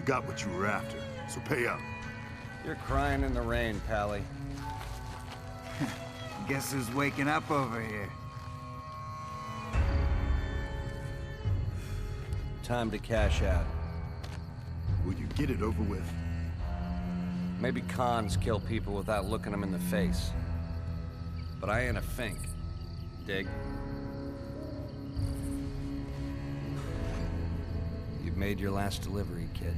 You got what you were after, so pay up. You're crying in the rain, Pally. Guess who's waking up over here? Time to cash out. Will you get it over with? Maybe cons kill people without looking them in the face. But I ain't a fink. Dig? You've made your last delivery, kid.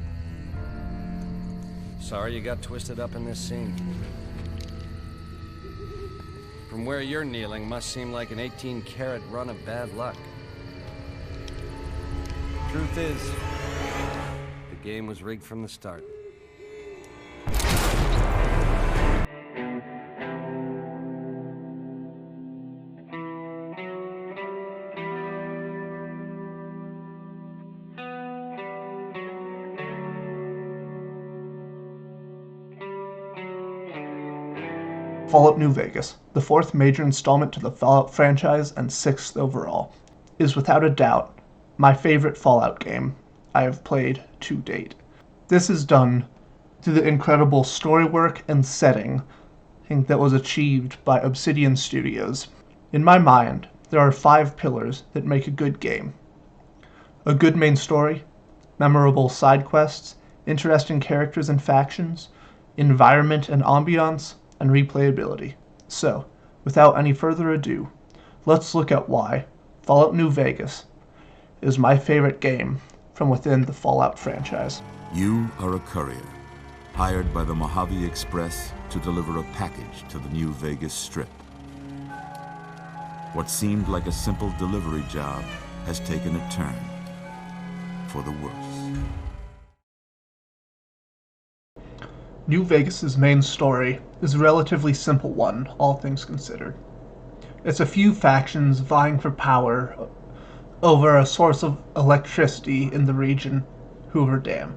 Sorry you got twisted up in this scene. From where you're kneeling must seem like an 18-carat run of bad luck. Truth is, the game was rigged from the start. Fallout New Vegas, the fourth major installment to the Fallout franchise and sixth overall, is without a doubt my favorite Fallout game I have played to date. This is done through the incredible story work and setting that was achieved by Obsidian Studios. In my mind, there are 5 pillars that make a good game. A good main story, memorable side quests, interesting characters and factions, environment and ambiance, and replayability. So, without any further ado, let's look at why Fallout New Vegas is my favorite game from within the Fallout franchise. You are a courier, hired by the Mojave Express to deliver a package to the New Vegas Strip. What seemed like a simple delivery job has taken a turn for the worse. New Vegas's main story is a relatively simple one, all things considered. It's a few factions vying for power over a source of electricity in the region, Hoover Dam.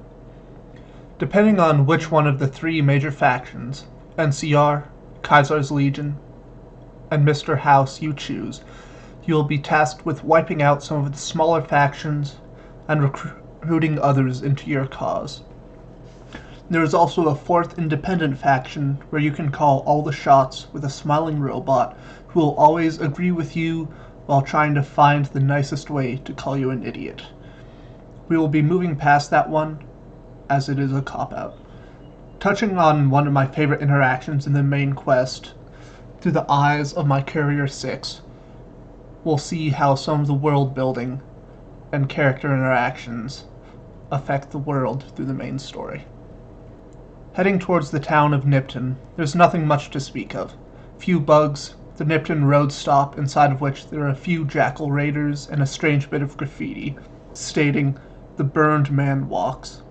Depending on which one of the 3 major factions, NCR, Kaiser's Legion, and Mr. House you choose, you will be tasked with wiping out some of the smaller factions and recruiting others into your cause. There is also a 4th independent faction where you can call all the shots with a smiling robot who will always agree with you while trying to find the nicest way to call you an idiot. We will be moving past that one, as it is a cop-out. Touching on one of my favorite interactions in the main quest, through the eyes of my Courier 6, we'll see how some of the world building and character interactions affect the world through the main story. Heading towards the town of Nipton, there's nothing much to speak of. Few bugs, the Nipton road stop, inside of which there are a few jackal raiders and a strange bit of graffiti, stating, "The burned man walks,"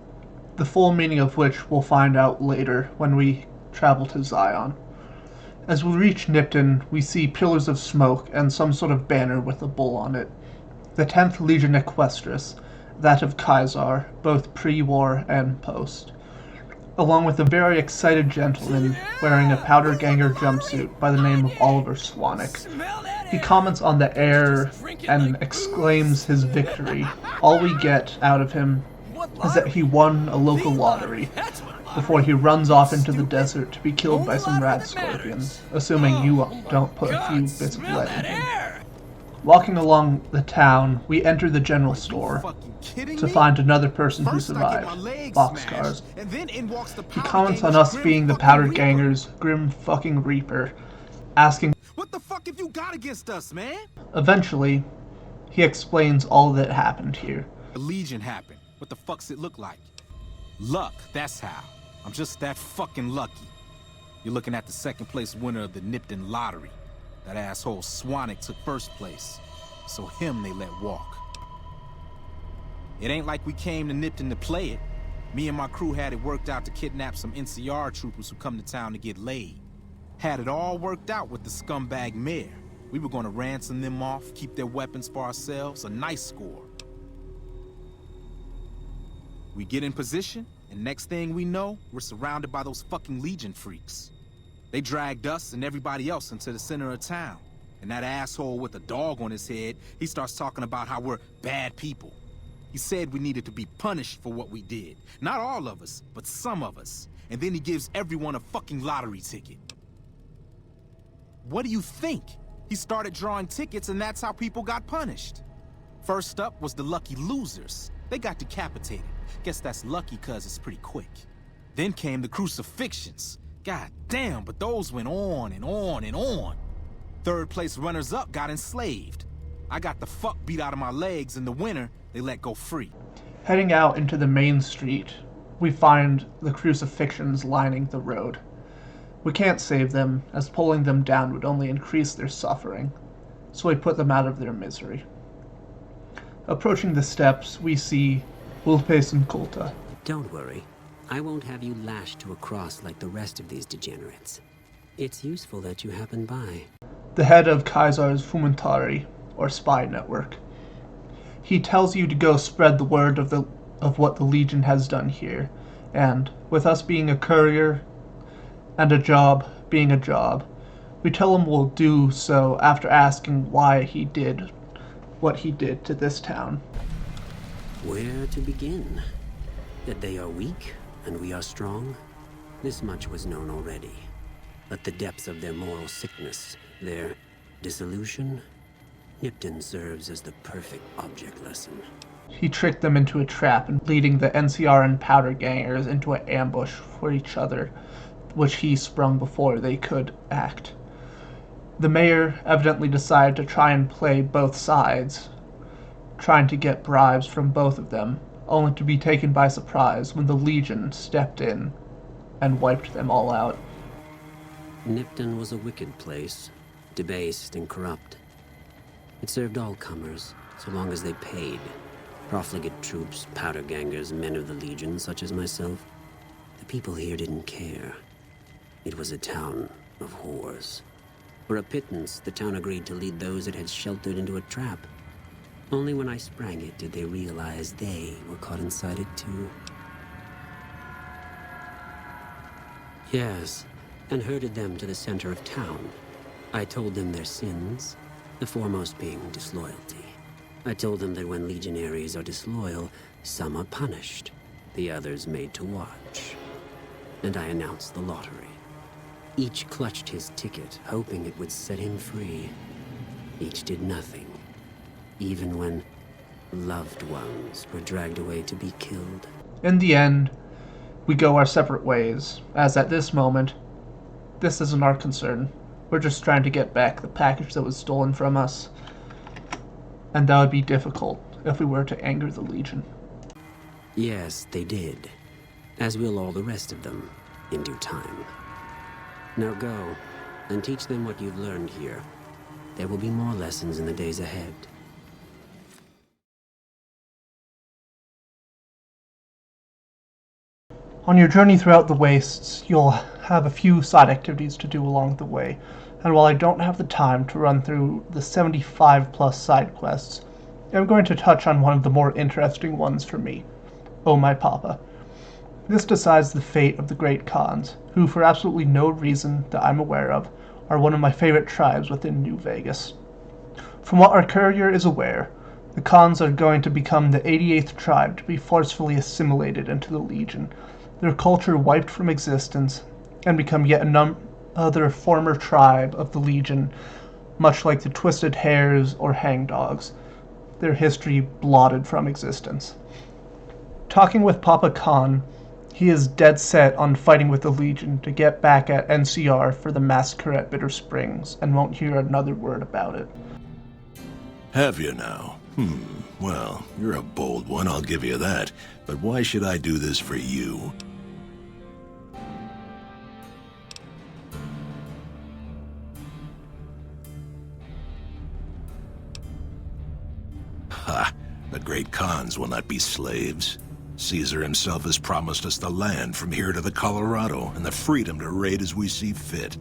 the full meaning of which we'll find out later when we travel to Zion. As we reach Nipton, we see pillars of smoke and some sort of banner with a bull on it. The 10th Legion Equestris, that of Kaiser, both pre-war and post, along with a very excited gentleman wearing a powder ganger jumpsuit by the name of Oliver Swanwick. He comments on the air and exclaims his victory. All we get out of him is that he won a local lottery, before he runs off into the desert to be killed by some rat scorpions, assuming you don't put a few bits of lead in him. Walking along the town, we enter the general store to find another person who survived, Boxcars. He comments on us being the Powdered Gangers, Grim fucking Reaper, asking, "What the fuck have you got against us, man?" Eventually, he explains all that happened here. The Legion happened. What the fuck's it look like? Luck, that's how. I'm just that fucking lucky. You're looking at the 2nd place winner of the Nipton lottery. That asshole Swanwick took 1st place, so him they let walk. It ain't like we came to Nipton to play it. Me and my crew had it worked out to kidnap some NCR troopers who come to town to get laid. Had it all worked out with the scumbag mayor. We were gonna ransom them off, keep their weapons for ourselves, a nice score. We get in position, and next thing we know, we're surrounded by those fucking Legion freaks. They dragged us and everybody else into the center of town. And that asshole with a dog on his head, he starts talking about how we're bad people. He said we needed to be punished for what we did. Not all of us, but some of us. And then he gives everyone a fucking lottery ticket. What do you think? He started drawing tickets and that's how people got punished. First up was the lucky losers. They got decapitated. Guess that's lucky cause it's pretty quick. Then came the crucifixions. God damn, but those went on and on and on. Third place runners-up got enslaved. I got the fuck beat out of my legs. In the winter, they let go free. Heading out into the main street, we find the crucifixions lining the road. We can't save them, as pulling them down would only increase their suffering, so we put them out of their misery. Approaching the steps, we see Vulpes and Kulta. Don't worry. I won't have you lashed to a cross like the rest of these degenerates. It's useful that you happened by. The head of Caesar's Fumentari, or spy network. He tells you to go spread the word of what the Legion has done here, and with us being a courier and a job being a job, we tell him we'll do so after asking why he did what he did to this town. Where to begin? That they are weak and we are strong? This much was known already. But the depths of their moral sickness, their dissolution, Nipton serves as the perfect object lesson. He tricked them into a trap and leading the NCR and Powder Gangers into an ambush for each other, which he sprung before they could act. The mayor evidently decided to try and play both sides, trying to get bribes from both of them, only to be taken by surprise when the Legion stepped in and wiped them all out. Nipton was a wicked place, debased and corrupt. It served all comers, so long as they paid. Profligate troops, powder gangers, men of the Legion, such as myself. The people here didn't care. It was a town of whores. For a pittance, the town agreed to lead those it had sheltered into a trap. Only when I sprang it did they realize they were caught inside it too. Yes, and herded them to the center of town. I told them their sins, the foremost being disloyalty. I told them that when legionaries are disloyal, some are punished, the others made to watch. And I announced the lottery. Each clutched his ticket, hoping it would set him free. Each did nothing, even when loved ones were dragged away to be killed. In the end, we go our separate ways, as at this moment, this isn't our concern. We're just trying to get back the package that was stolen from us. And that would be difficult if we were to anger the Legion. Yes, they did. As will all the rest of them, in due time. Now go, and teach them what you've learned here. There will be more lessons in the days ahead. On your journey throughout the wastes, you'll have a few side activities to do along the way, and while I don't have the time to run through the 75 plus side quests, I'm going to touch on one of the more interesting ones for me, Oh My Papa. This decides the fate of the Great Khans, who for absolutely no reason that I'm aware of, are one of my favorite tribes within New Vegas. From what our courier is aware, the Khans are going to become the 88th tribe to be forcefully assimilated into the Legion, their culture wiped from existence, and become yet another former tribe of the Legion, much like the Twisted Hares or Hangdogs, their history blotted from existence. Talking with Papa Khan, he is dead set on fighting with the Legion to get back at NCR for the massacre at Bitter Springs, and won't hear another word about it. Have you now? Well, you're a bold one, I'll give you that. But why should I do this for you? Ha! The great Khans will not be slaves. Caesar himself has promised us the land from here to the Colorado and the freedom to raid as we see fit.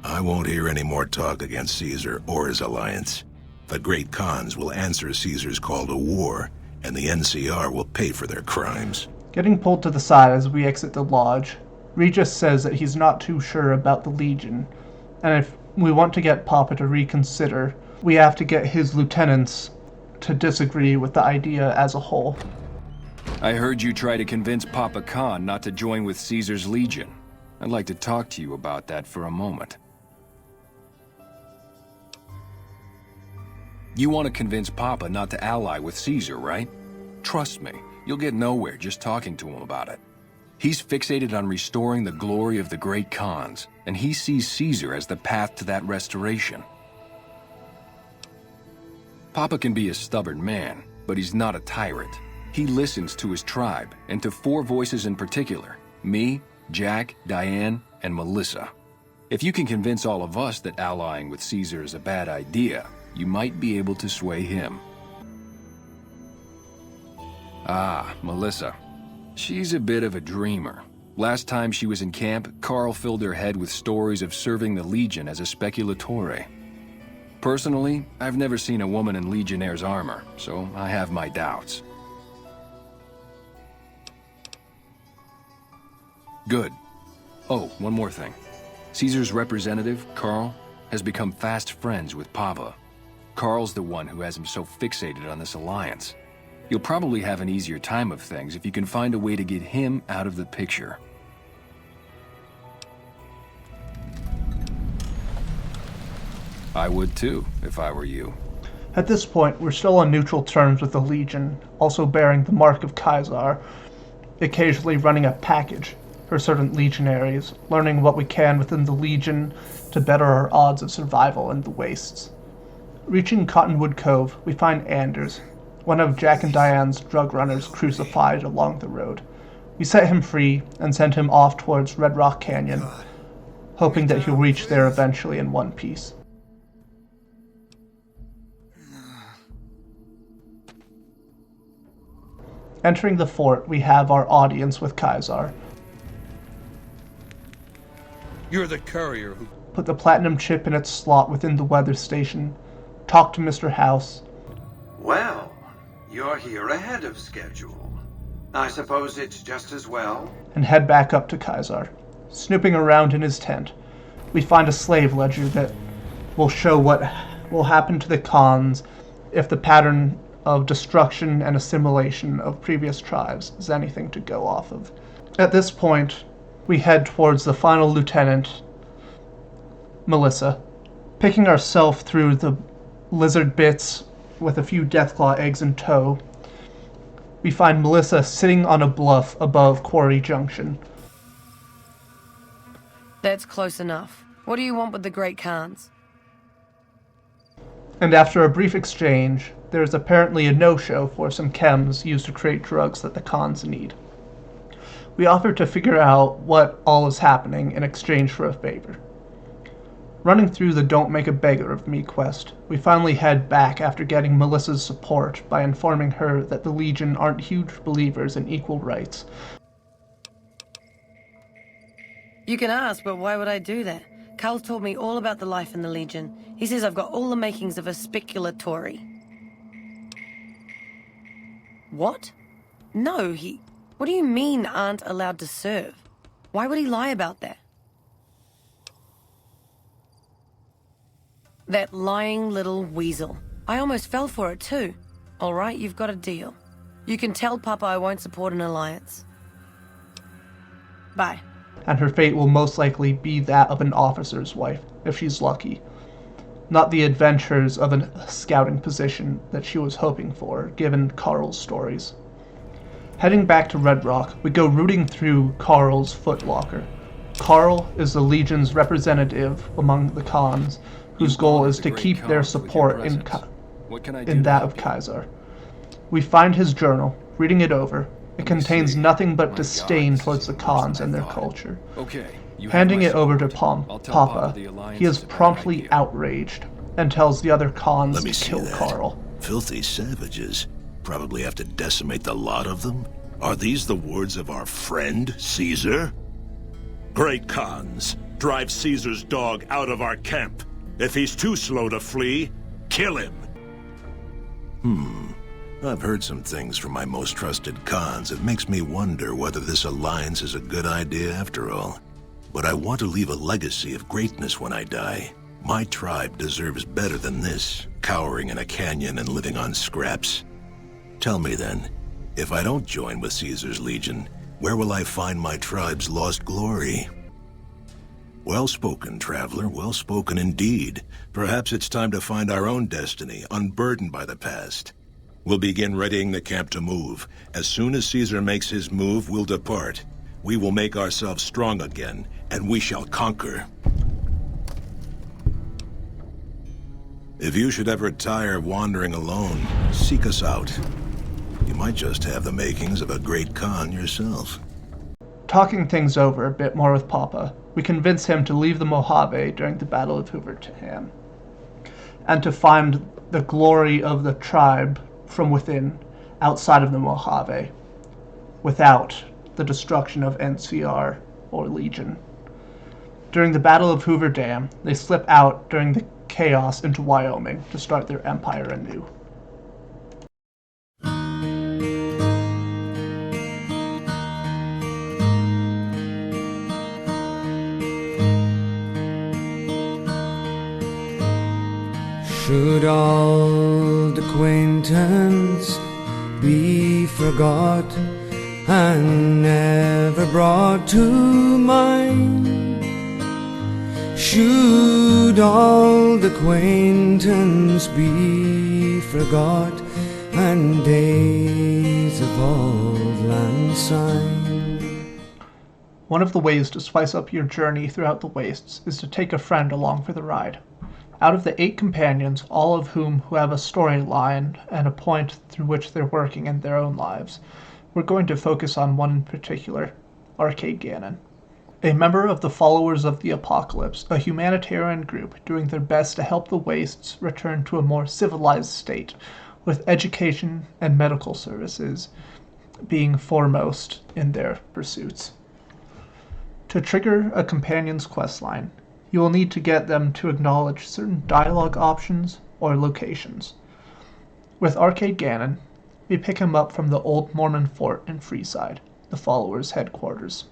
I won't hear any more talk against Caesar or his alliance. The great Khans will answer Caesar's call to war, and the NCR will pay for their crimes. Getting pulled to the side as we exit the lodge, Regis says that he's not too sure about the Legion, and if we want to get Papa to reconsider, we have to get his lieutenants to disagree with the idea as a whole. I heard you try to convince Papa Khan not to join with Caesar's Legion. I'd like to talk to you about that for a moment. You want to convince Papa not to ally with Caesar, right? Trust me, you'll get nowhere just talking to him about it. He's fixated on restoring the glory of the great Khans, and he sees Caesar as the path to that restoration. Papa can be a stubborn man, but he's not a tyrant. He listens to his tribe, and to 4 voices in particular: me, Jack, Diane, and Melissa. If you can convince all of us that allying with Caesar is a bad idea, you might be able to sway him. Ah, Melissa. She's a bit of a dreamer. Last time she was in camp, Carl filled her head with stories of serving the Legion as a speculatore. Personally, I've never seen a woman in Legionnaire's armor, so I have my doubts. Good. Oh, one more thing. Caesar's representative, Carl, has become fast friends with Papa. Carl's the one who has him so fixated on this alliance. You'll probably have an easier time of things if you can find a way to get him out of the picture. I would too, if I were you. At this point, we're still on neutral terms with the Legion, also bearing the mark of Caesar, occasionally running a package for certain legionaries, learning what we can within the Legion to better our odds of survival in the wastes. Reaching Cottonwood Cove, we find Anders, one of Jack and Diane's drug runners crucified along the road. We set him free and send him off towards Red Rock Canyon, hoping that he'll reach there eventually in one piece. Entering the fort, we have our audience with Caesar. You're the courier who... Put the platinum chip in its slot within the weather station. Talk to Mr. House. Well, you're here ahead of schedule. I suppose it's just as well? And head back up to Caesar. Snooping around in his tent, we find a slave ledger that will show what will happen to the Khans if the pattern of destruction and assimilation of previous tribes is anything to go off of. At this point, we head towards the final lieutenant, Melissa. Picking ourselves through the lizard bits with a few Deathclaw eggs in tow, we find Melissa sitting on a bluff above Quarry Junction. That's close enough. What do you want with the Great Khans? And after a brief exchange, there is apparently a no-show for some chems used to create drugs that the Khans need. We offer to figure out what all is happening in exchange for a favor. Running through the Don't Make a Beggar of Me quest, we finally head back after getting Melissa's support by informing her that the Legion aren't huge believers in equal rights. You can ask, but why would I do that? Carl's told me all about the life in the Legion. He says I've got all the makings of a speculatore. What? No, What do you mean aren't allowed to serve? Why would he lie about that? That lying little weasel. I almost fell for it too. All right, you've got a deal. You can tell Papa I won't support an alliance. Bye. And her fate will most likely be that of an officer's wife, if she's lucky. Not the adventures of a scouting position that she was hoping for, given Carl's stories. Heading back to Red Rock, we go rooting through Carl's footlocker. Carl is the Legion's representative among the Khans, whose goal is to keep their support in that of Caesar. We find his journal, reading it over. It contains nothing but disdain towards the Khans and their culture. Handing it over to Papa, he is promptly outraged and tells the other Khans to kill Carl. Filthy savages. Probably have to decimate the lot of them? Are these the words of our friend, Caesar? Great Khans, drive Caesar's dog out of our camp. If he's too slow to flee, kill him. I've heard some things from my most trusted Khans. It makes me wonder whether this alliance is a good idea after all. But I want to leave a legacy of greatness when I die. My tribe deserves better than this, cowering in a canyon and living on scraps. Tell me then, if I don't join with Caesar's Legion, where will I find my tribe's lost glory? Well spoken, traveler, well spoken indeed. Perhaps it's time to find our own destiny, unburdened by the past. We'll begin readying the camp to move. As soon as Caesar makes his move, we'll depart. We will make ourselves strong again, and we shall conquer. If you should ever tire of wandering alone, seek us out. You might just have the makings of a great Khan yourself. Talking things over a bit more with Papa, we convince him to leave the Mojave during the Battle of Hoover Dam, and to find the glory of the tribe from within, outside of the Mojave, without the destruction of NCR or Legion. During the Battle of Hoover Dam, they slip out during the chaos into Wyoming to start their empire anew. Should old acquaintance be forgot and never brought to mind? Should old acquaintance be forgot and days of old lang syne? One of the ways to spice up your journey throughout the wastes is to take a friend along for the ride. Out of the 8 companions, all of whom who have a storyline and a point through which they're working in their own lives, we're going to focus on one in particular, Arcade Gannon. A member of the Followers of the Apocalypse, a humanitarian group doing their best to help the wastes return to a more civilized state, with education and medical services being foremost in their pursuits. To trigger a companion's questline, you will need to get them to acknowledge certain dialogue options or locations. With Arcade Gannon, we pick him up from the old Mormon fort in Freeside, the Followers' headquarters.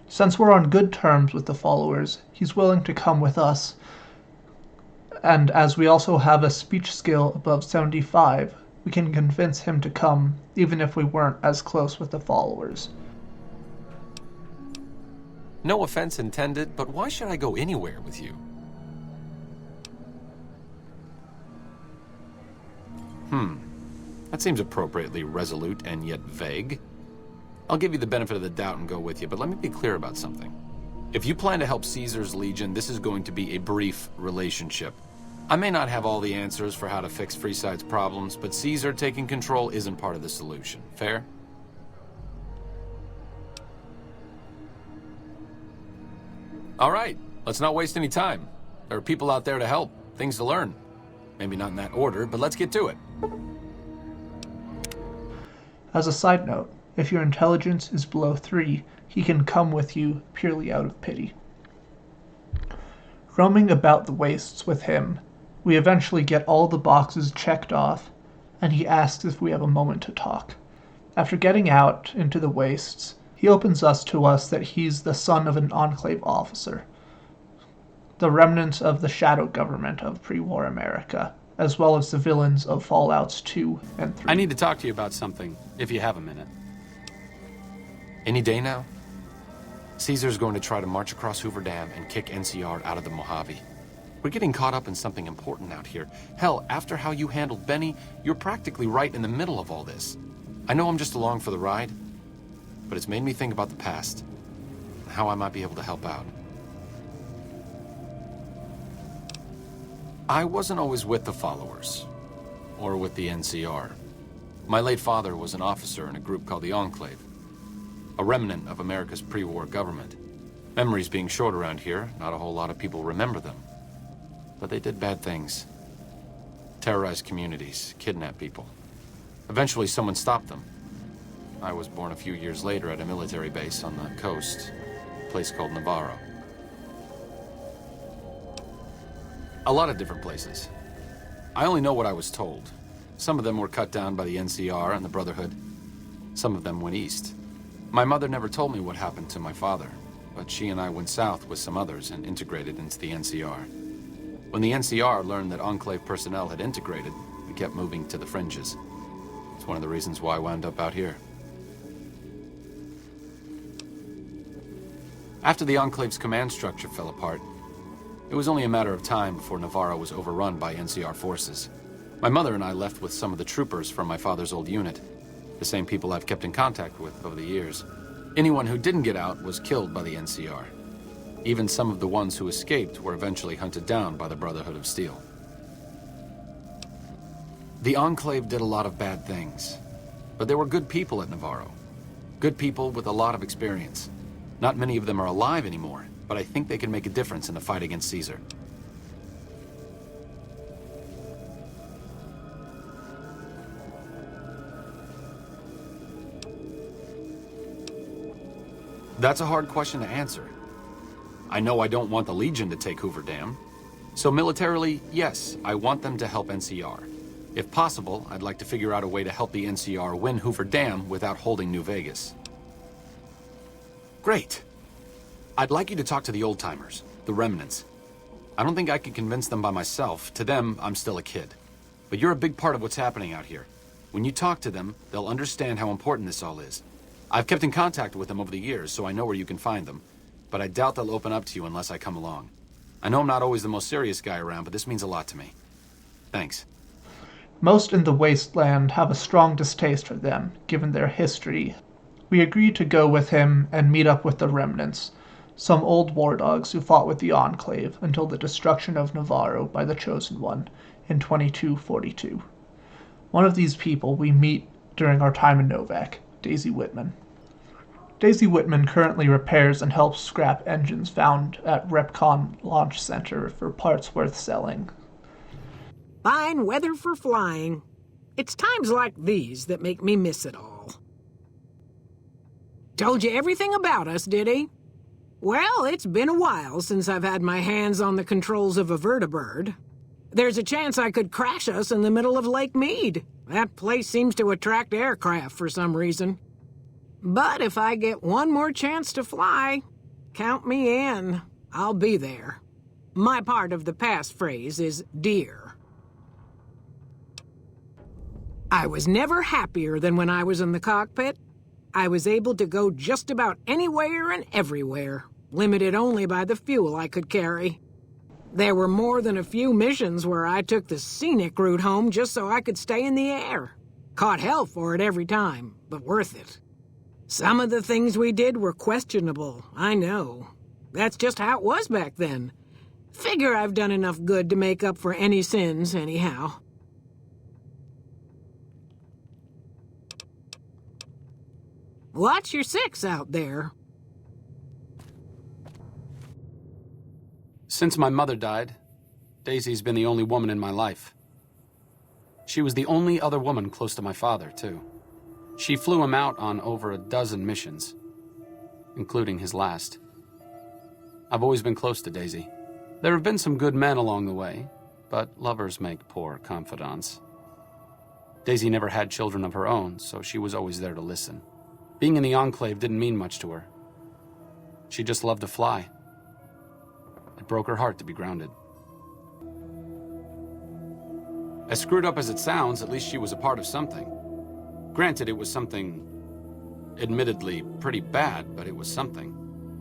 Since we're on good terms with the Followers, he's willing to come with us, and as we also have a speech skill above 75, we can convince him to come even if we weren't as close with the Followers. No offense intended, but why should I go anywhere with you? That seems appropriately resolute and yet vague. I'll give you the benefit of the doubt and go with you, but let me be clear about something. If you plan to help Caesar's Legion, this is going to be a brief relationship. I may not have all the answers for how to fix Freeside's problems, but Caesar taking control isn't part of the solution. Fair? All right, let's not waste any time. There are people out there to help, things to learn. Maybe not in that order, but let's get to it. As a side note, if your intelligence is below 3, he can come with you purely out of pity. Roaming about the wastes with him, we eventually get all the boxes checked off, and he asks if we have a moment to talk. After getting out into the wastes, he opens to us that he's the son of an Enclave officer, the remnants of the shadow government of pre-war America, as well as the villains of Fallouts 2 and 3. I need to talk to you about something, if you have a minute. Any day now? Caesar's going to try to march across Hoover Dam and kick NCR out of the Mojave. We're getting caught up in something important out here. Hell, after how you handled Benny, you're practically right in the middle of all this. I know I'm just along for the ride, but it's made me think about the past and how I might be able to help out. I wasn't always with the Followers, or with the NCR. My late father was an officer in a group called the Enclave, a remnant of America's pre-war government. Memories being short around here, not a whole lot of people remember them. But they did bad things. Terrorized communities, kidnapped people. Eventually someone stopped them. I was born a few years later at a military base on the coast, a place called Navarro. A lot of different places. I only know what I was told. Some of them were cut down by the NCR and the Brotherhood. Some of them went east. My mother never told me what happened to my father, but she and I went south with some others and integrated into the NCR. When the NCR learned that Enclave personnel had integrated, we kept moving to the fringes. It's one of the reasons why I wound up out here. After the Enclave's command structure fell apart, it was only a matter of time before Navarro was overrun by NCR forces. My mother and I left with some of the troopers from my father's old unit, the same people I've kept in contact with over the years. Anyone who didn't get out was killed by the NCR. Even some of the ones who escaped were eventually hunted down by the Brotherhood of Steel. The Enclave did a lot of bad things, but there were good people at Navarro. Good people with a lot of experience. Not many of them are alive anymore, but I think they can make a difference in the fight against Caesar. That's a hard question to answer. I know I don't want the Legion to take Hoover Dam. So militarily, yes, I want them to help NCR. If possible, I'd like to figure out a way to help the NCR win Hoover Dam without holding New Vegas. Great. I'd like you to talk to the old-timers, the remnants. I don't think I could convince them by myself. To them, I'm still a kid. But you're a big part of what's happening out here. When you talk to them, they'll understand how important this all is. I've kept in contact with them over the years, so I know where you can find them. But I doubt they'll open up to you unless I come along. I know I'm not always the most serious guy around, but this means a lot to me. Thanks. Most in the Wasteland have a strong distaste for them, given their history. We agreed to go with him and meet up with the remnants, some old war dogs who fought with the Enclave until the destruction of Navarro by the Chosen One in 2242. One of these people we meet during our time in Novak, Daisy Whitman. Daisy Whitman currently repairs and helps scrap engines found at Repcon Launch Center for parts worth selling. Fine weather for flying. It's times like these that make me miss it all. Told you everything about us, did he? Well, it's been a while since I've had my hands on the controls of a vertibird. There's a chance I could crash us in the middle of Lake Mead. That place seems to attract aircraft for some reason. But if I get one more chance to fly, count me in. I'll be there. My part of the passphrase is dear. I was never happier than when I was in the cockpit. I was able to go just about anywhere and everywhere, limited only by the fuel I could carry. There were more than a few missions where I took the scenic route home just so I could stay in the air. Caught hell for it every time, but worth it. Some of the things we did were questionable, I know. That's just how it was back then. Figure I've done enough good to make up for any sins, anyhow. Watch your six out there. Since my mother died, Daisy's been the only woman in my life. She was the only other woman close to my father, too. She flew him out on over a dozen missions, including his last. I've always been close to Daisy. There have been some good men along the way, but lovers make poor confidants. Daisy never had children of her own, so she was always there to listen. Being in the Enclave didn't mean much to her. She just loved to fly. It broke her heart to be grounded. As screwed up as it sounds, at least she was a part of something. Granted, it was something admittedly pretty bad, but it was something.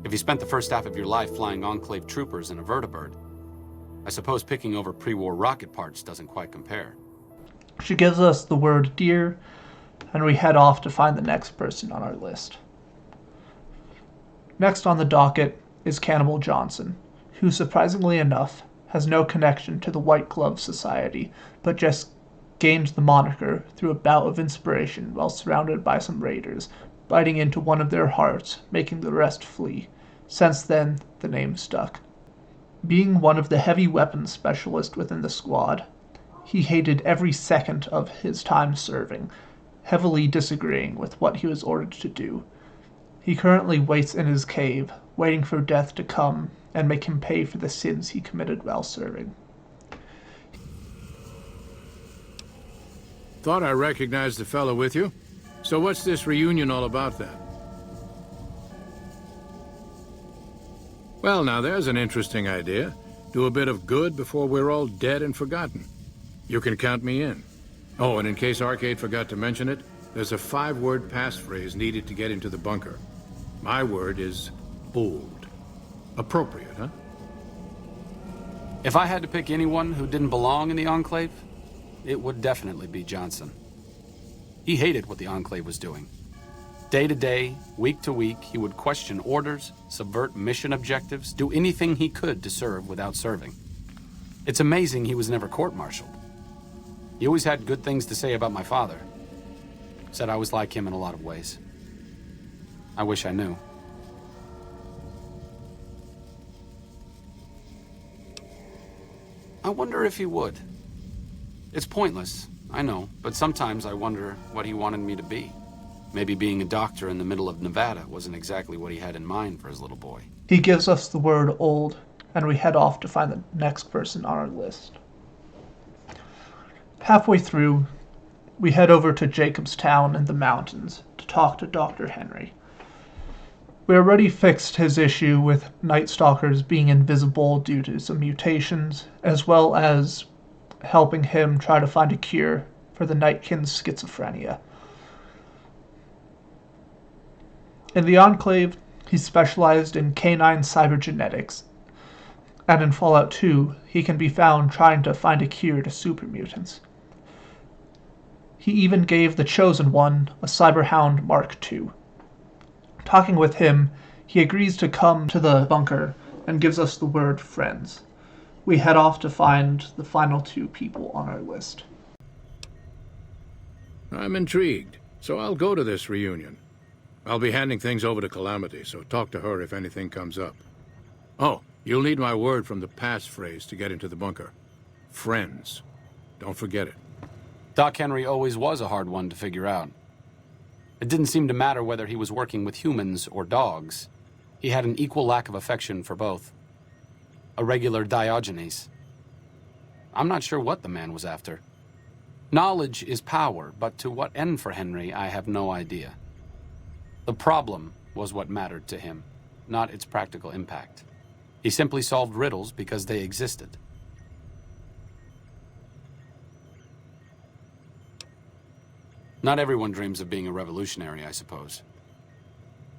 If you spent the first half of your life flying Enclave troopers in a vertibird, I suppose picking over pre-war rocket parts doesn't quite compare. She gives us the word dear, and we head off to find the next person on our list. Next on the docket is Cannibal Johnson, who, surprisingly enough, has no connection to the White Glove Society, but just gained the moniker through a bout of inspiration while surrounded by some raiders, biting into one of their hearts, making the rest flee. Since then, the name stuck. Being one of the heavy weapons specialists within the squad, he hated every second of his time serving, heavily disagreeing with what he was ordered to do. He currently waits in his cave, waiting for death to come and make him pay for the sins he committed while serving. Thought I recognized the fellow with you. So what's this reunion all about then? Well, now there's an interesting idea. Do a bit of good before we're all dead and forgotten. You can count me in. Oh, and in case Arcade forgot to mention it, there's a 5-word passphrase needed to get into the bunker. My word is bold. Appropriate, huh? If I had to pick anyone who didn't belong in the Enclave, it would definitely be Johnson. He hated what the Enclave was doing. Day to day, week to week, he would question orders, subvert mission objectives, do anything he could to serve without serving. It's amazing he was never court-martialed. He always had good things to say about my father. Said I was like him in a lot of ways. I wish I knew. I wonder if he would. It's pointless, I know, but sometimes I wonder what he wanted me to be. Maybe being a doctor in the middle of Nevada wasn't exactly what he had in mind for his little boy. He gives us the word old, and we head off to find the next person on our list. Halfway through, we head over to Jacobstown in the mountains to talk to Dr. Henry. We already fixed his issue with Night Stalkers being invisible due to some mutations, as well as helping him try to find a cure for the Nightkin's schizophrenia. In the Enclave, he specialized in canine cybergenetics, and in Fallout 2, he can be found trying to find a cure to supermutants. He even gave the Chosen One a Cyberhound Mark II. Talking with him, he agrees to come to the bunker and gives us the word friends. We head off to find the final 2 people on our list. I'm intrigued, so I'll go to this reunion. I'll be handing things over to Calamity, so talk to her if anything comes up. Oh, you'll need my word from the passphrase to get into the bunker. Friends. Don't forget it. Doc Henry always was a hard one to figure out. It didn't seem to matter whether he was working with humans or dogs. He had an equal lack of affection for both. A regular Diogenes. I'm not sure what the man was after. Knowledge is power, but to what end for Henry, I have no idea. The problem was what mattered to him, not its practical impact. He simply solved riddles because they existed. Not everyone dreams of being a revolutionary, I suppose.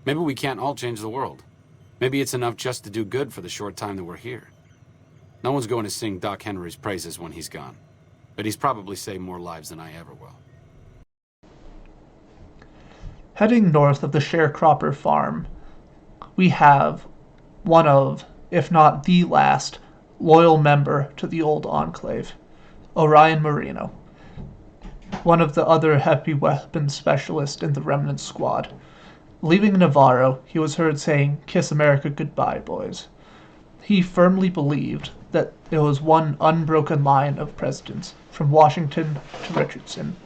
Maybe we can't all change the world. Maybe it's enough just to do good for the short time that we're here. No one's going to sing Doc Henry's praises when he's gone, but he's probably saved more lives than I ever will. Heading north of the Sharecropper farm, we have one of, if not the last, loyal member to the old Enclave, Orion Marino, one of the other heavy weapons specialists in the Remnant Squad. Leaving Navarro, he was heard saying, "Kiss America goodbye, boys." He firmly believed that there was one unbroken line of presidents, from Washington to Richardson.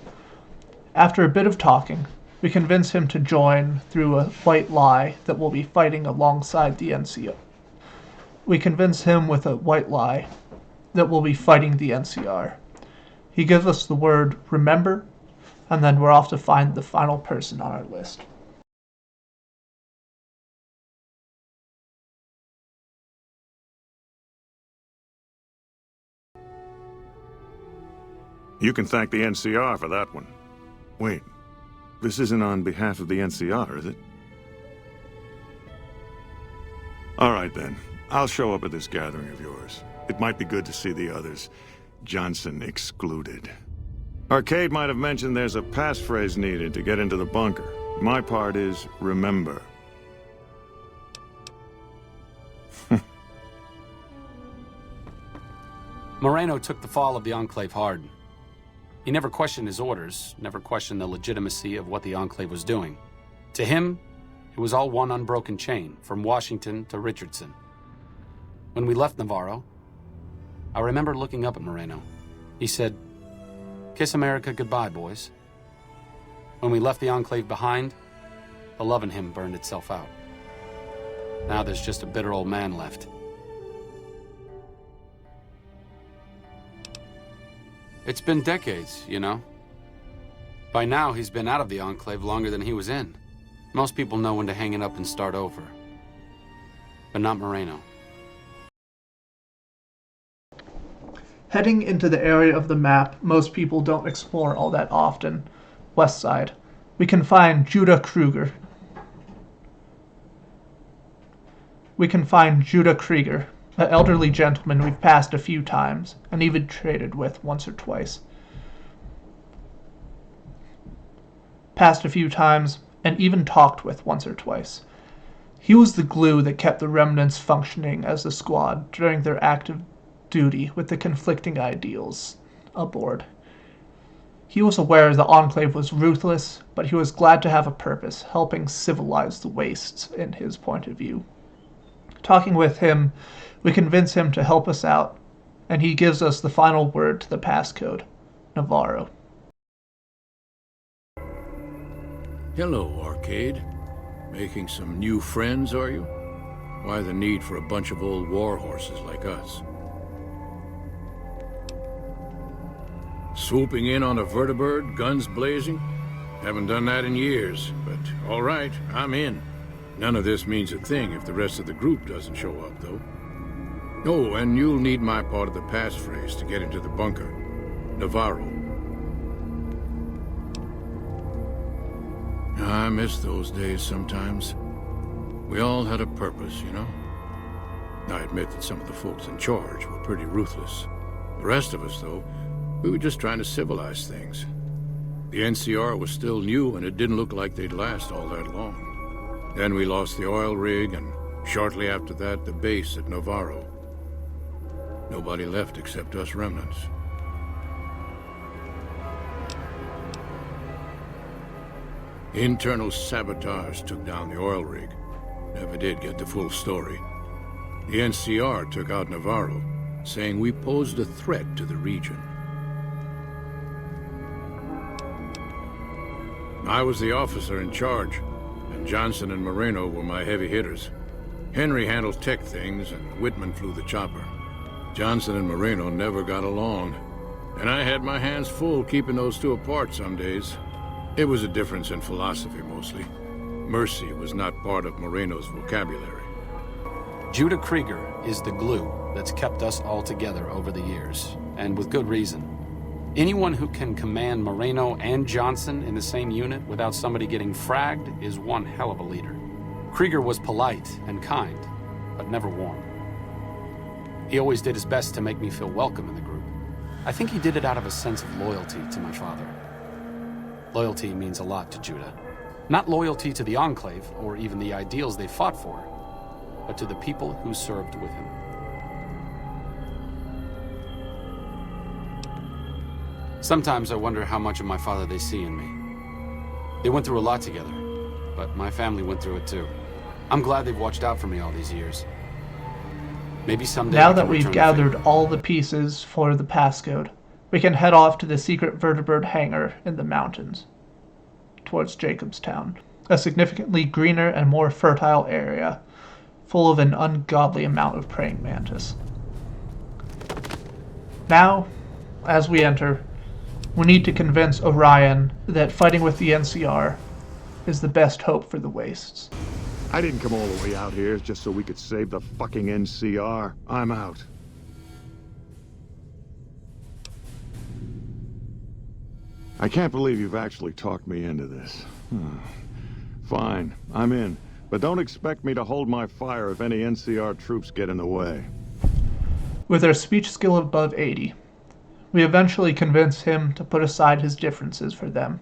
After a bit of talking, we convince him to join through a white lie that we'll be fighting alongside the NCR. We convince him with a white lie that we'll be fighting the NCR. He gives us the word remember, and then we're off to find the final person on our list. You can thank the NCR for that one. Wait, this isn't on behalf of the NCR, is it? All right, then. I'll show up at this gathering of yours. It might be good to see the others. Johnson excluded. Arcade might have mentioned there's a passphrase needed to get into the bunker. My part is remember. Moreno took the fall of the Enclave hard. He never questioned his orders, never questioned the legitimacy of what the Enclave was doing. To him, it was all one unbroken chain, from Washington to Richardson. When we left Navarro, I remember looking up at Moreno. He said, "Kiss America goodbye, boys." When we left the Enclave behind, the love in him burned itself out. Now there's just a bitter old man left. It's been decades, you know. By now, he's been out of the Enclave longer than he was in. Most people know when to hang it up and start over. but not Moreno. Heading into the area of the map most people don't explore all that often, west side, we can find Judah Krieger. An elderly gentleman we've passed a few times, and even traded with once or twice. And even talked with once or twice. He was the glue that kept the remnants functioning as a squad during their active duty with the conflicting ideals aboard. He was aware the Enclave was ruthless, but he was glad to have a purpose, helping civilize the wastes in his point of view. Talking with him, we convince him to help us out, and he gives us the final word to the passcode, Navarro. Hello, Arcade. Making some new friends, are you? Why the need for a bunch of old war horses like us? Swooping in on a vertibird, guns blazing? Haven't done that in years, but all right, I'm in. None of this means a thing if the rest of the group doesn't show up, though. Oh, and you'll need my part of the passphrase to get into the bunker. Navarro. I miss those days sometimes. We all had a purpose, you know? I admit that some of the folks in charge were pretty ruthless. The rest of us, though, we were just trying to civilize things. The NCR was still new, and it didn't look like they'd last all that long. Then we lost the oil rig, and shortly after that, the base at Navarro. Nobody left except us remnants. Internal sabotage took down the oil rig. Never did get the full story. The NCR took out Navarro, saying we posed a threat to the region. I was the officer in charge, and Johnson and Moreno were my heavy hitters. Henry handled tech things, and Whitman flew the chopper. Johnson and Moreno never got along, and I had my hands full keeping those two apart some days. It was a difference in philosophy, mostly. Mercy was not part of Moreno's vocabulary. Judah Krieger is the glue that's kept us all together over the years, and with good reason. Anyone who can command Moreno and Johnson in the same unit without somebody getting fragged is one hell of a leader. Krieger was polite and kind, but never warm. He always did his best to make me feel welcome in the group. I think he did it out of a sense of loyalty to my father. Loyalty means a lot to Judah. Not loyalty to the Enclave, or even the ideals they fought for, but to the people who served with him. Sometimes I wonder how much of my father they see in me. They went through a lot together, but my family went through it too. I'm glad they've watched out for me all these years. Maybe someday Now that we've gathered all the pieces for the passcode, we can head off to the secret vertibird hangar in the mountains, towards Jacobstown, a significantly greener and more fertile area, full of an ungodly amount of praying mantis. Now, as we enter, we need to convince Orion that fighting with the NCR is the best hope for the Wastes. I didn't come all the way out here just so we could save the fucking NCR. I'm out. I can't believe you've actually talked me into this. Fine, I'm in. But don't expect me to hold my fire if any NCR troops get in the way. With our speech skill above 80, we eventually convince him to put aside his differences for them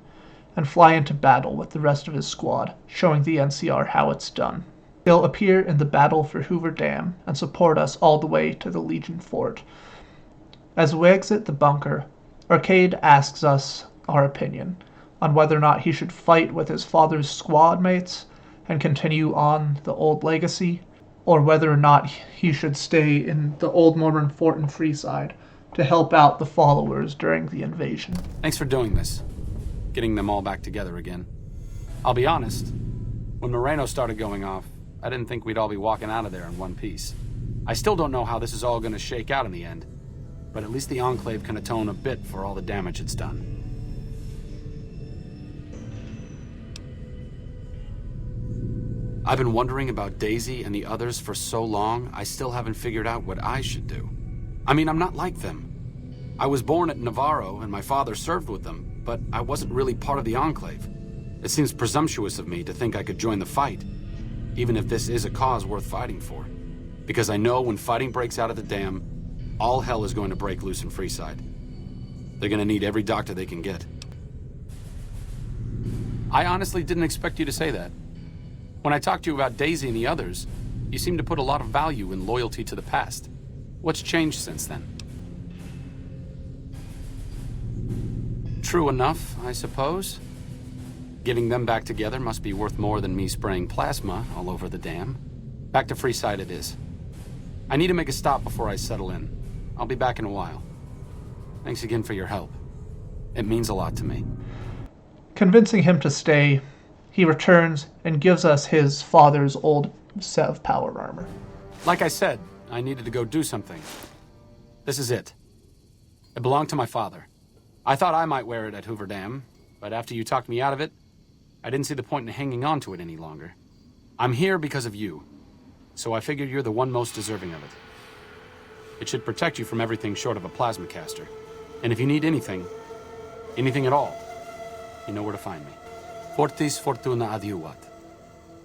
and fly into battle with the rest of his squad, showing the NCR how it's done. They'll appear in the battle for Hoover Dam and support us all the way to the Legion Fort. As we exit the bunker, Arcade asks us our opinion on whether or not he should fight with his father's squad mates and continue on the old legacy, or whether or not he should stay in the old Mormon fort in Freeside to help out the followers during the invasion. Thanks for doing this, getting them all back together again. I'll be honest, when Moreno started going off, I didn't think we'd all be walking out of there in one piece. I still don't know how this is all going to shake out in the end, but at least the Enclave can atone a bit for all the damage it's done. I've been wondering about Daisy and the others for so long, I still haven't figured out what I should do. I mean, I'm not like them. I was born at Navarro and my father served with them, but I wasn't really part of the Enclave. It seems presumptuous of me to think I could join the fight, even if this is a cause worth fighting for. Because I know when fighting breaks out at the dam, all hell is going to break loose in Freeside. They're going to need every doctor they can get. I honestly didn't expect you to say that. When I talked to you about Daisy and the others, you seemed to put a lot of value in loyalty to the past. What's changed since then? True enough, I suppose. Giving them back together must be worth more than me spraying plasma all over the dam. Back to Freeside it is. I need to make a stop before I settle in. I'll be back in a while. Thanks again for your help. It means a lot to me. Convincing him to stay, he returns and gives us his father's old set of power armor. Like I said, I needed to go do something. This is it. It belonged to my father. I thought I might wear it at Hoover Dam, but after you talked me out of it, I didn't see the point in hanging on to it any longer. I'm here because of you, so I figured you're the one most deserving of it. It should protect you from everything short of a plasma caster. And if you need anything at all, you know where to find me. Fortis fortuna adiuvat.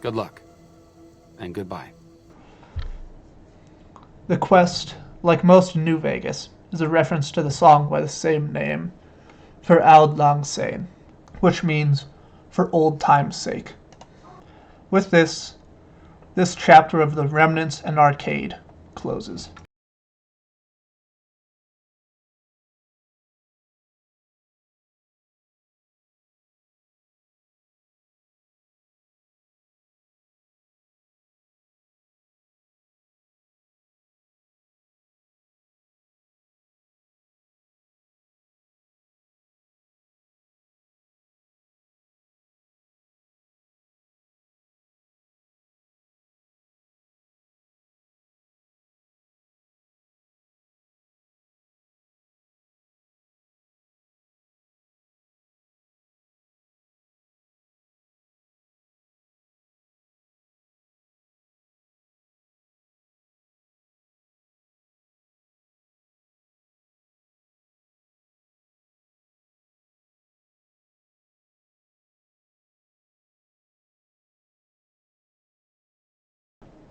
Good luck, and goodbye. The quest, like most in New Vegas, is a reference to the song by the same name, For Auld Lang Syne, which means for old time's sake. With this chapter of the Remnants and Arcade closes.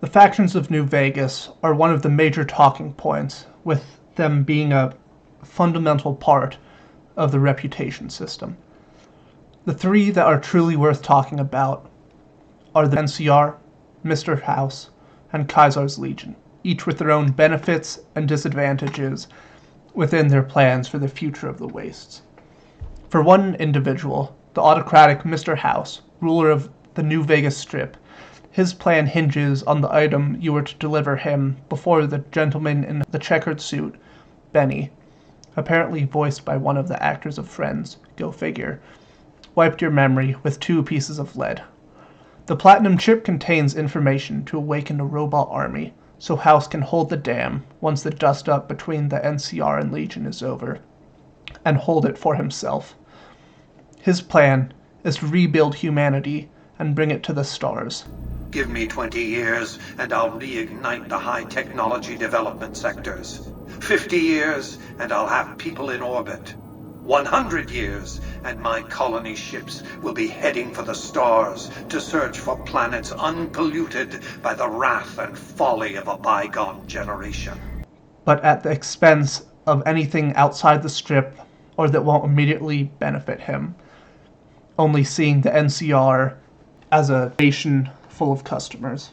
The factions of New Vegas are one of the major talking points, with them being a fundamental part of the reputation system. The three that are truly worth talking about are the NCR, Mr. House, and Kaiser's Legion, each with their own benefits and disadvantages within their plans for the future of the Wastes. For one individual, the autocratic Mr. House, ruler of the New Vegas Strip, his plan hinges on the item you were to deliver him before the gentleman in the checkered suit, Benny, apparently voiced by one of the actors of Friends, go figure, wiped your memory with 2 pieces of lead. The Platinum chip contains information to awaken a robot army, so House can hold the dam once the dust-up between the NCR and Legion is over, and hold it for himself. His plan is to rebuild humanity and bring it to the stars. Give me 20 years, and I'll reignite the high-technology development sectors. 50 years, and I'll have people in orbit. 100 years, and my colony ships will be heading for the stars to search for planets unpolluted by the wrath and folly of a bygone generation. But at the expense of anything outside the Strip, or that won't immediately benefit him, only seeing the NCR as a nation full of customers.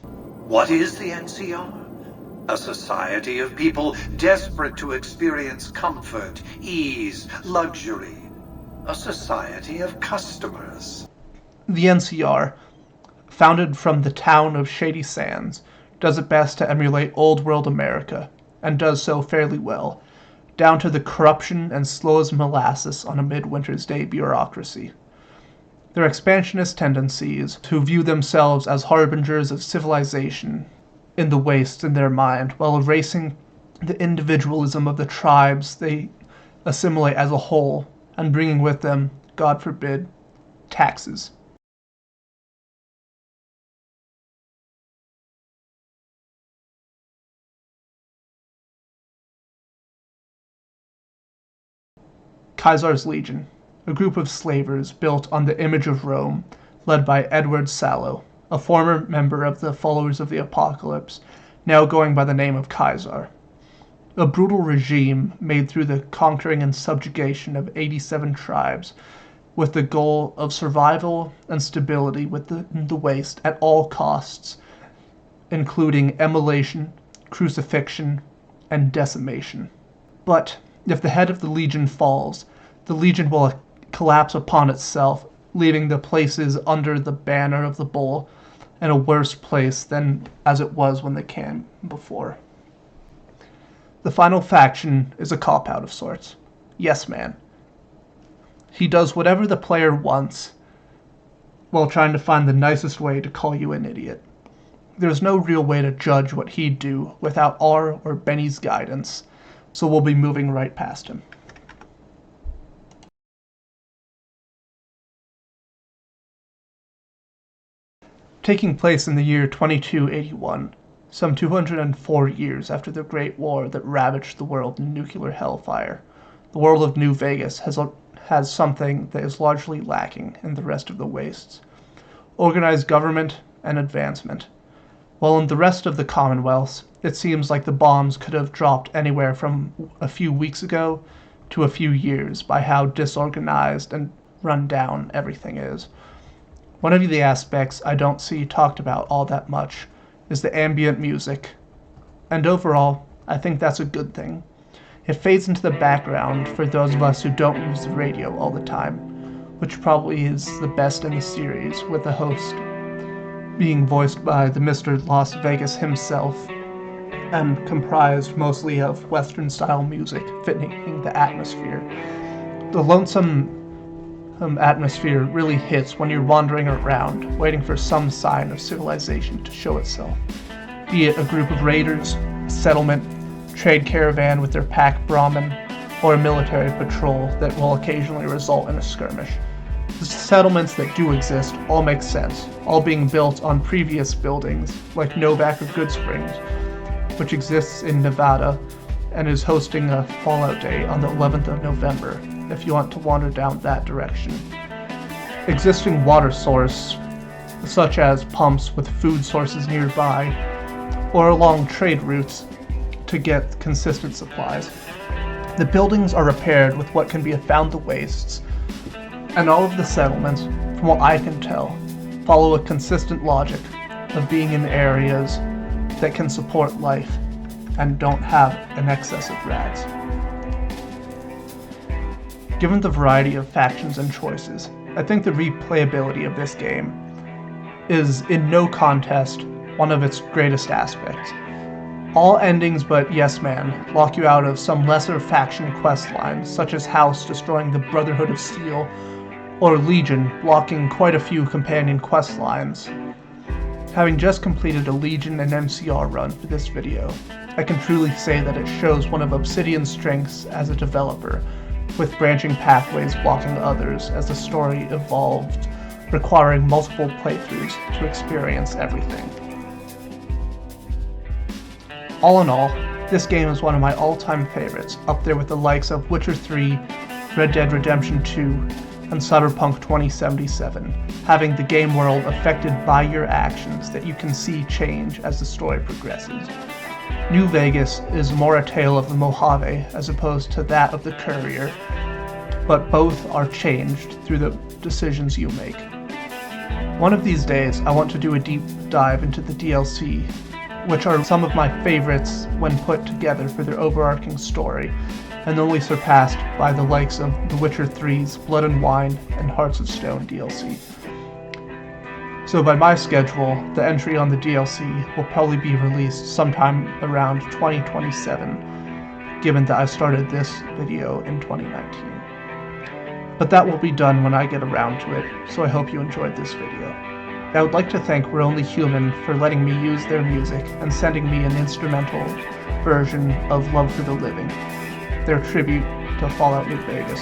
What is the NCR? A society of people desperate to experience comfort, ease, luxury. A society of customers. The NCR, founded from the town of Shady Sands, does its best to emulate old world America, and does so fairly well, down to the corruption and slow as molasses on a midwinter's day bureaucracy. Their expansionist tendencies to view themselves as harbingers of civilization in the wastes in their mind, while erasing the individualism of the tribes they assimilate as a whole, and bringing with them, God forbid, taxes. Caesar's Legion, a group of slavers built on the image of Rome, led by Edward Sallow, a former member of the Followers of the Apocalypse, now going by the name of Caesar. A brutal regime made through the conquering and subjugation of 87 tribes, with the goal of survival and stability within the waste at all costs, including immolation, crucifixion, and decimation. But if the head of the Legion falls, the Legion will collapse upon itself, leaving the places under the banner of the bull in a worse place than as it was when they came before. The final faction is a cop-out of sorts. Yes Man. He does whatever the player wants while trying to find the nicest way to call you an idiot. There's no real way to judge what he'd do without our or Benny's guidance, so we'll be moving right past him. Taking place in the year 2281, some 204 years after the Great War that ravaged the world in nuclear hellfire, the world of New Vegas has something that is largely lacking in the rest of the wastes: organized government and advancement. While in the rest of the Commonwealths, it seems like the bombs could have dropped anywhere from a few weeks ago to a few years by how disorganized and run down everything is. One of the aspects I don't see talked about all that much is the ambient music, and overall, I think that's a good thing. It fades into the background for those of us who don't use the radio all the time, which probably is the best in the series, with the host being voiced by the Mr. Las Vegas himself, and comprised mostly of Western-style music fitting the atmosphere. The lonesome atmosphere really hits when you're wandering around, waiting for some sign of civilization to show itself. Be it a group of raiders, a settlement, trade caravan with their pack Brahmin, or a military patrol that will occasionally result in a skirmish. The settlements that do exist all make sense, all being built on previous buildings, like Novak or Good Springs, which exists in Nevada and is hosting a Fallout Day on the 11th of November, if you want to wander down that direction. Existing water source, such as pumps with food sources nearby, or along trade routes to get consistent supplies. The buildings are repaired with what can be found the wastes, and all of the settlements, from what I can tell, follow a consistent logic of being in areas that can support life and don't have an excess of rats. Given the variety of factions and choices, I think the replayability of this game is, in no contest, one of its greatest aspects. All endings but Yes Man lock you out of some lesser faction quest lines, such as House destroying the Brotherhood of Steel, or Legion blocking quite a few companion quest lines. Having just completed a Legion and MCR run for this video, I can truly say that it shows one of Obsidian's strengths as a developer, with branching pathways blocking others as the story evolved, requiring multiple playthroughs to experience everything. All in all, this game is one of my all-time favorites, up there with the likes of Witcher 3, Red Dead Redemption 2, and Cyberpunk 2077, having the game world affected by your actions that you can see change as the story progresses. New Vegas is more a tale of the Mojave as opposed to that of the Courier, but both are changed through the decisions you make. One of these days, I want to do a deep dive into the DLC, which are some of my favorites when put together for their overarching story, and only surpassed by the likes of The Witcher 3's Blood and Wine and Hearts of Stone DLC. So by my schedule, the entry on the DLC will probably be released sometime around 2027, given that I started this video in 2019. But that will be done when I get around to it, so I hope you enjoyed this video. I would like to thank We're Only Human for letting me use their music and sending me an instrumental version of Love for the Living, their tribute to Fallout New Vegas.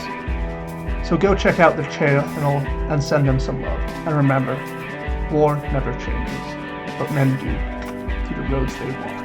So go check out their channel and send them some love. And remember, war never changes, but men do, through the roads they walk.